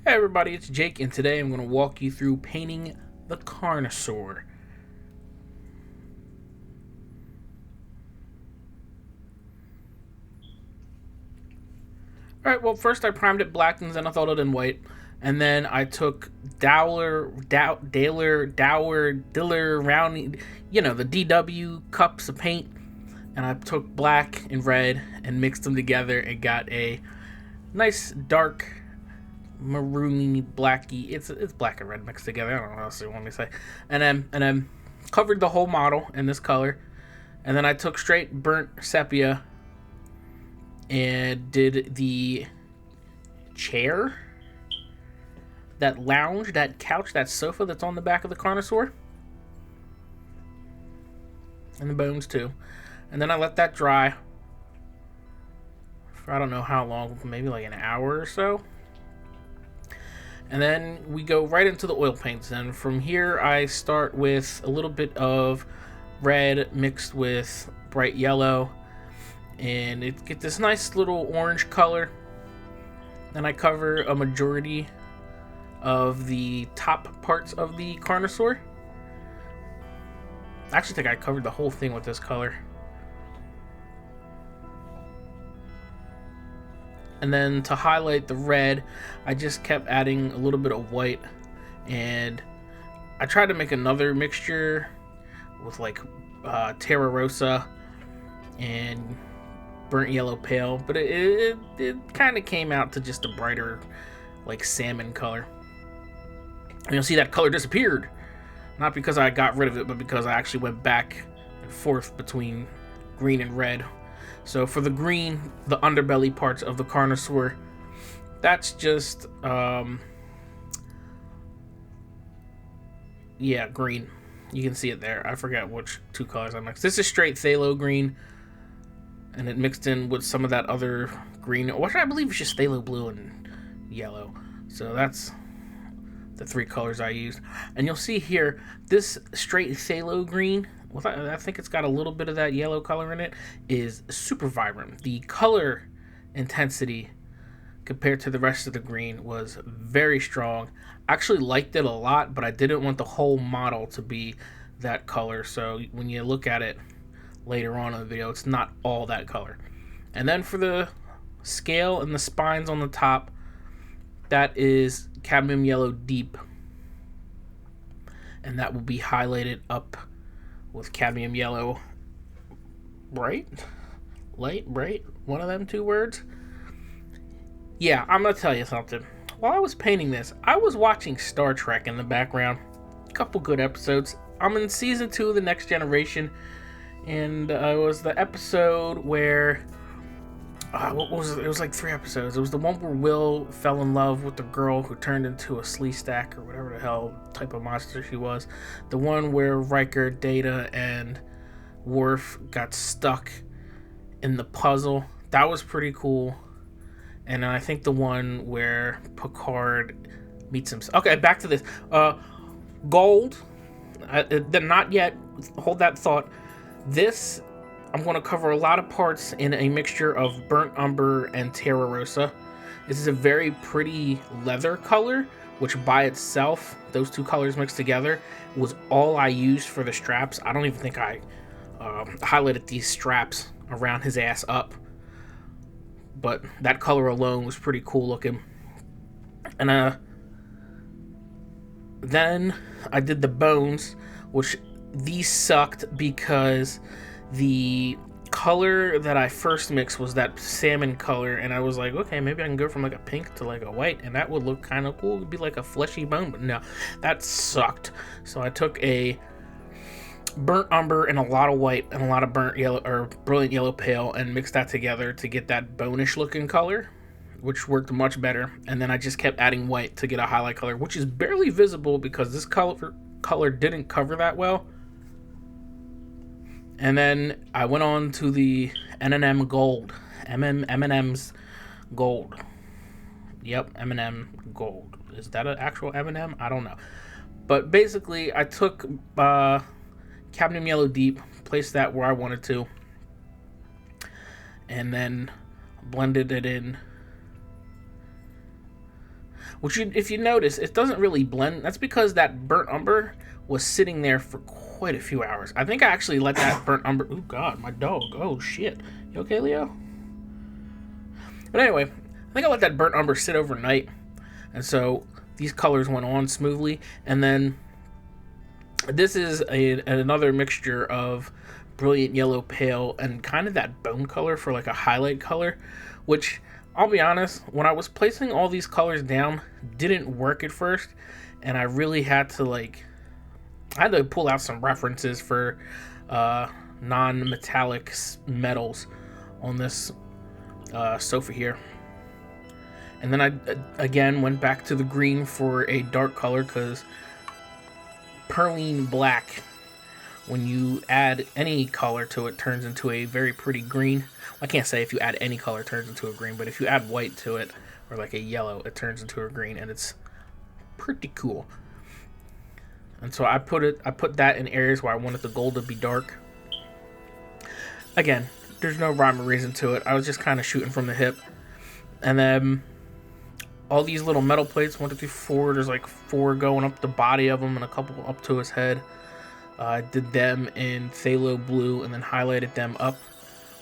Hey everybody, it's Jake, and today I'm going to walk you through painting the Carnosaur. Alright, well first I primed it black and then I thought it in white. And then I took Diller, Round, the DW cups of paint. And I took black and red and mixed them together and got a nice dark maroony blacky. It's black and red mixed together. I don't know what else you want me to say. And then covered the whole model in this color. And then I took straight burnt sepia and did the chair, that lounge, that couch, that sofa that's on the back of the Carnosaur. And the bones too. And then I let that dry for I don't know how long, maybe like an hour or so. And then we go right into the oil paints. And from here I start with a little bit of red mixed with bright yellow. And it gets this nice little orange color. Then I cover a majority of the top parts of the Carnosaur. I actually think I covered the whole thing with this color. And then to highlight the red, I just kept adding a little bit of white. And I tried to make another mixture with like Terra Rosa and burnt yellow pale, but it kind of came out to just a brighter like salmon color. And you'll see that color disappeared, not because I got rid of it, but because I actually went back and forth between green and red. So for the green, the underbelly parts of the Carnosaur, that's just green. You can see it there. I forgot which two colors I mixed. This is straight phthalo green, and it mixed in with some of that other green, which I believe is just phthalo blue and yellow. So that's the three colors I used. And you'll see here, this straight phthalo green, I think it's got a little bit of that yellow color in it, is super vibrant. The color intensity compared to the rest of the green was very strong. I actually liked it a lot, but I didn't want the whole model to be that color. So when you look at it later on in the video, it's not all that color. And then for the scale and the spines on the top, that is cadmium yellow deep, and that will be highlighted up with cadmium yellow bright, light, bright, one of them two words. Yeah, I'm gonna tell you something. While I was painting this, I was watching Star Trek in the background. A couple good episodes. I'm in season 2 of The Next Generation, and it was the episode where what was it? It was like 3 episodes. It was the one where Will fell in love with the girl who turned into a slee stack or whatever the hell type of monster she was. The one where Riker, Data, and Worf got stuck in the puzzle. That was pretty cool. And I think the one where Picard meets himself. Okay, back to this. Gold. Not yet. Hold that thought. This, I'm going to cover a lot of parts in a mixture of burnt umber and Terra Rosa. This is a very pretty leather color, which by itself, those two colors mixed together, was all I used for the straps. I don't even think I highlighted these straps around his ass up. But that color alone was pretty cool looking. And then I did the bones, which these sucked because the color that I first mixed was that salmon color, and I was like, okay, maybe I can go from like a pink to like a white, and that would look kind of cool. It would be like a fleshy bone, but no, that sucked. So I took a burnt umber and a lot of white and a lot of burnt yellow or brilliant yellow pale and mixed that together to get that bonish looking color, which worked much better. And then I just kept adding white to get a highlight color, which is barely visible because this color didn't cover that well. And then I went on to the M&M Gold. M&M's Gold. Yep, M&M Gold. Is that an actual M&M? I don't know. But basically, I took cadmium yellow deep, placed that where I wanted to, and then blended it in Which, if you notice, it doesn't really blend. That's because that burnt umber was sitting there for quite a few hours. I think I actually let that burnt umber... Oh, God, my dog. Oh, shit. You okay, Leo? But anyway, I think I let that burnt umber sit overnight. And so these colors went on smoothly. And then this is another mixture of brilliant yellow pale and kind of that bone color for like a highlight color, which... I'll be honest, when I was placing all these colors down, didn't work at first, and I really had to I had to pull out some references for non-metallic metals on this sofa here. And then I again went back to the green for a dark color, because perline black, when you add any color to it, turns into a very pretty green. I can't say if you add any color, it turns into a green, but if you add white to it, or like a yellow, it turns into a green, and it's pretty cool. And so I put that in areas where I wanted the gold to be dark. Again, there's no rhyme or reason to it. I was just kind of shooting from the hip. And then all these little metal plates, 1, 2, 3, 4, there's like 4 going up the body of them and a couple up to his head. I did them in phthalo blue and then highlighted them up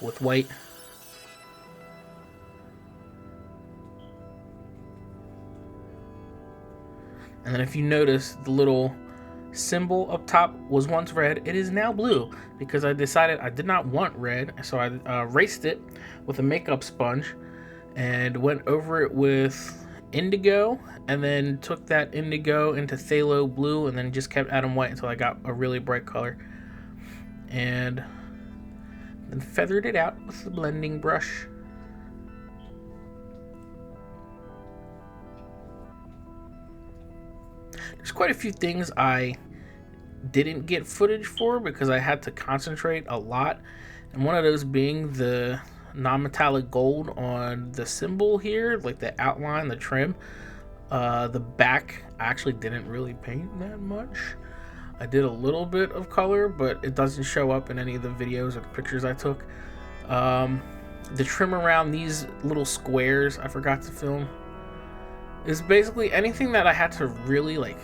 with white. And then if you notice, the little symbol up top was once red. It is now blue because I decided I did not want red. So I erased it with a makeup sponge and went over it with indigo, and then took that indigo into phthalo blue, and then just kept adding white until I got a really bright color. And then feathered it out with the blending brush. There's quite a few things I didn't get footage for because I had to concentrate a lot, and one of those being the non-metallic gold on the symbol here, like the outline, the trim. The back, I actually didn't really paint that much. I did a little bit of color, but it doesn't show up in any of the videos or the pictures I took. The trim around these little squares I forgot to film. Is basically anything that I had to really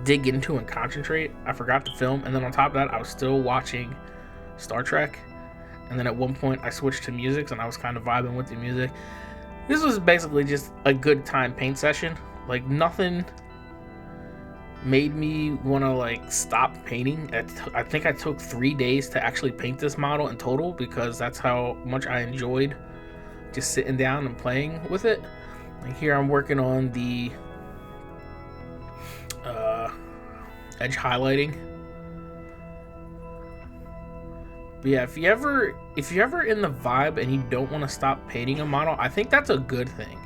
dig into and concentrate, I forgot to film. And then on top of that, I was still watching Star Trek. And then at one point I switched to music, and I was kind of vibing with the music. This was basically just a good time paint session. Nothing made me want to stop painting. I think I took 3 days to actually paint this model in total, because that's how much I enjoyed just sitting down and playing with it. Here I'm working on the edge highlighting. But yeah, if you're ever in the vibe and you don't want to stop painting a model, I think that's a good thing.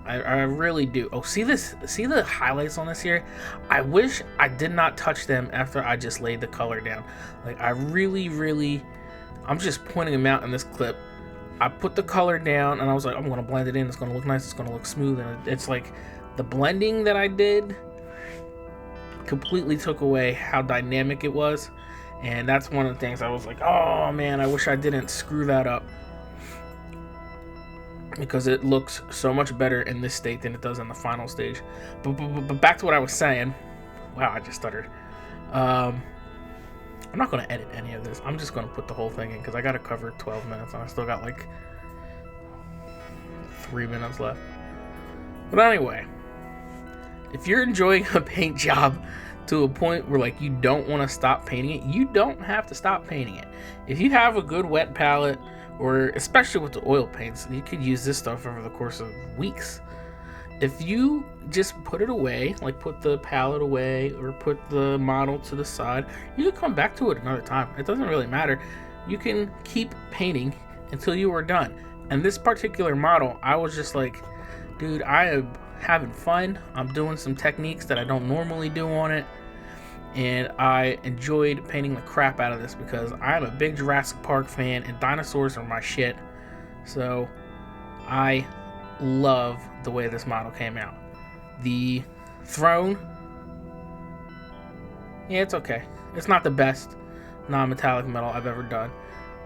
I really do. Oh, see the highlights on this here? I wish I did not touch them after I just laid the color down. I really, I'm just pointing them out in this clip. I put the color down and I was like, I'm gonna blend it in. It's gonna look nice. It's gonna look smooth. And it's like the blending that I did completely took away how dynamic it was. And that's one of the things I was like, oh man, I wish I didn't screw that up, because it looks so much better in this state than it does in the final stage. But back to what I was saying. Wow, I just stuttered. I'm not going to edit any of this. I'm just going to put the whole thing in, because I got to cover 12 minutes and I still got 3 minutes left. But anyway, if you're enjoying a paint job to a point where you don't want to stop painting it, you don't have to stop painting it. If you have a good wet palette, or especially with the oil paints, you could use this stuff over the course of weeks. If you just put it away, put the palette away or put the model to the side, you can come back to it another time. It doesn't really matter. You can keep painting until you are done. And this particular model, I was just like, dude, I am having fun. I'm doing some techniques that I don't normally do on it. And I enjoyed painting the crap out of this, because I'm a big Jurassic Park fan and dinosaurs are my shit. So I love the way this model came out. The throne, yeah, it's okay. It's not the best non-metallic metal I've ever done,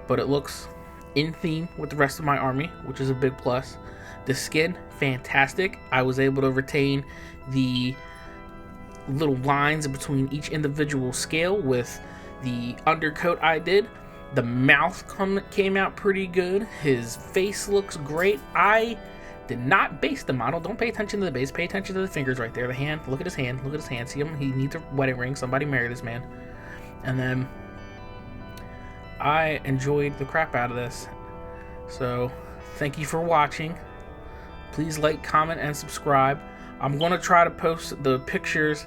but it looks in theme with the rest of my army, which is a big plus. The skin, fantastic. I was able to retain the little lines between each individual scale with the undercoat I did. The mouth came out pretty good. His face looks great. I did not base the model. Don't pay attention to the base. Pay attention to the fingers right there. The hand. Look at his hand. Look at his hand. See him? He needs a wedding ring. Somebody marry this man. And then I enjoyed the crap out of this. So thank you for watching. Please like, comment, and subscribe. I'm going to try to post the pictures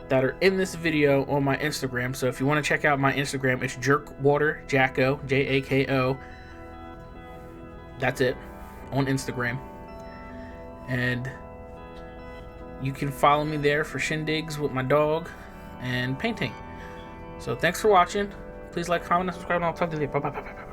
that are in this video on my Instagram. So if you want to check out my Instagram, it's Jerkwater Jacko, Jako. That's it, on Instagram. And you can follow me there for shindigs with my dog and painting. So thanks for watching. Please like, comment, and subscribe, and I'll talk to you. Bye.